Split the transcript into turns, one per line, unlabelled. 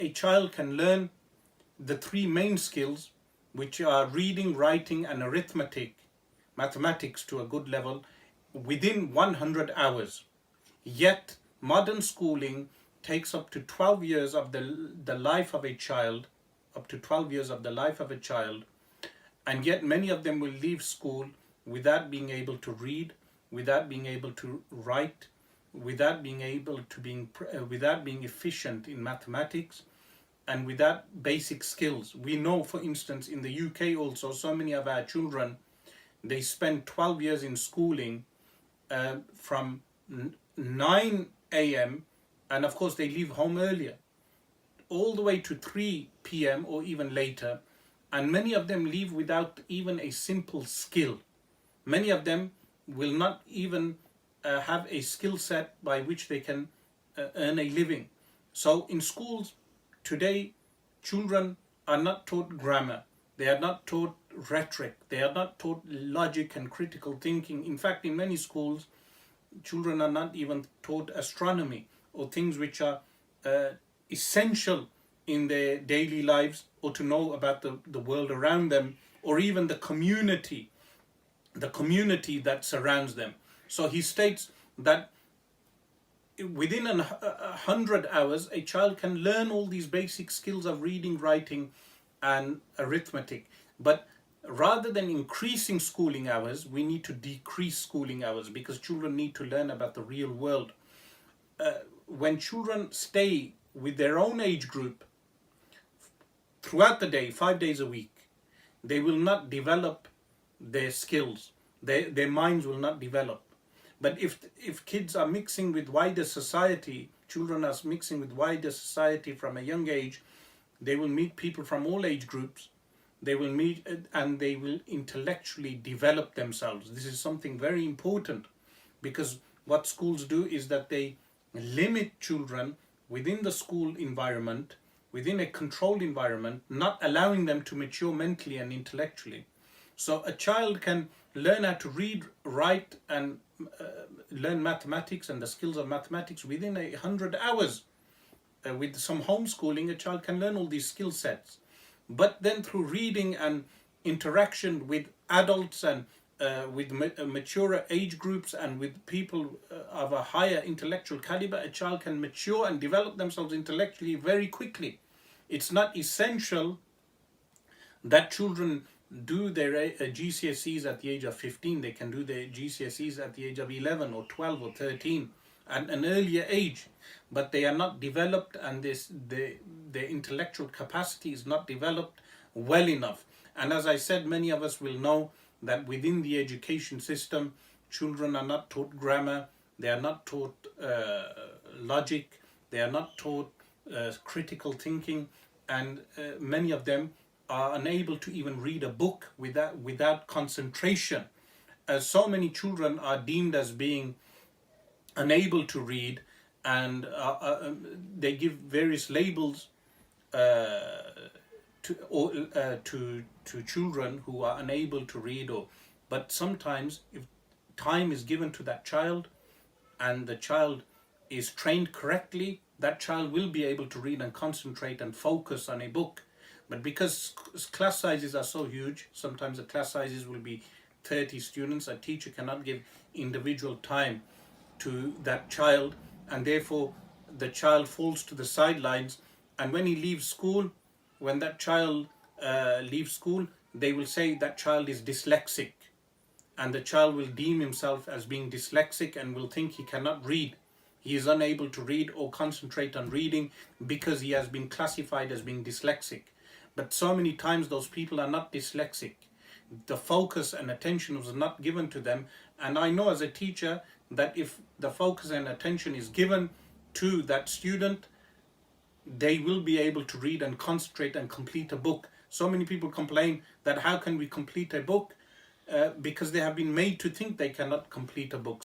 a child can learn the three main skills, which are reading, writing, and arithmetic, mathematics to a good level, within 100 hours. Yet, modern schooling takes up to 12 years of the life of a child, up to 12 years of the life of a child, and yet many of them will leave school without being able to read, without being able to write, without being efficient in mathematics, and without basic skills. We know, for instance, in the UK also, so many of our children, they spend 12 years in schooling from 9 a.m. and of course they leave home earlier, all the way to 3 p.m. or even later, and many of them leave without even a simple skill. Many of them will not even have a skill set by which they can earn a living. So in schools today, children are not taught grammar, they are not taught rhetoric, they are not taught logic and critical thinking. In fact, in many schools, children are not even taught astronomy or things which are essential in their daily lives, or to know about the world around them, or even the community that surrounds them. So he states that within 100 hours, a child can learn all these basic skills of reading, writing, and arithmetic. But rather than increasing schooling hours, we need to decrease schooling hours, because children need to learn about the real world. When children stay with their own age group throughout the day, 5 days a week, they will not develop their skills. Their minds will not develop. But if kids are mixing with wider society, children are mixing with wider society from a young age, they will meet people from all age groups. They will meet and they will intellectually develop themselves. This is something very important, because what schools do is that they limit children within the school environment, within a controlled environment, not allowing them to mature mentally and intellectually. So a child can learn how to read, write, and learn mathematics and the skills of mathematics within 100 hours. With some homeschooling, a child can learn all these skill sets. But then through reading and interaction with adults and with mature age groups and with people of a higher intellectual caliber, a child can mature and develop themselves intellectually very quickly. It's not essential that children do their GCSEs at the age of 15. They can do their GCSEs at the age of 11 or 12 or 13 at an earlier age, but they are not developed, and their intellectual capacity is not developed well enough. And as I said, many of us will know that within the education system, children are not taught grammar, they are not taught logic, they are not taught critical thinking, and many of them are unable to even read a book without concentration. So many children are deemed as being unable to read, and they give various labels to children who are unable to read. But sometimes, if time is given to that child and the child is trained correctly, that child will be able to read and concentrate and focus on a book. But because class sizes are so huge, sometimes the class sizes will be 30 students, a teacher cannot give individual time to that child, and therefore the child falls to the sidelines. And when he leaves school, when that child leaves school, they will say that child is dyslexic, and the child will deem himself as being dyslexic and will think he cannot read. He is unable to read or concentrate on reading because he has been classified as being dyslexic. But so many times those people are not dyslexic. The focus and attention was not given to them. And I know as a teacher that if the focus and attention is given to that student, they will be able to read and concentrate and complete a book. So many people complain that how can we complete a book? Because they have been made to think they cannot complete a book.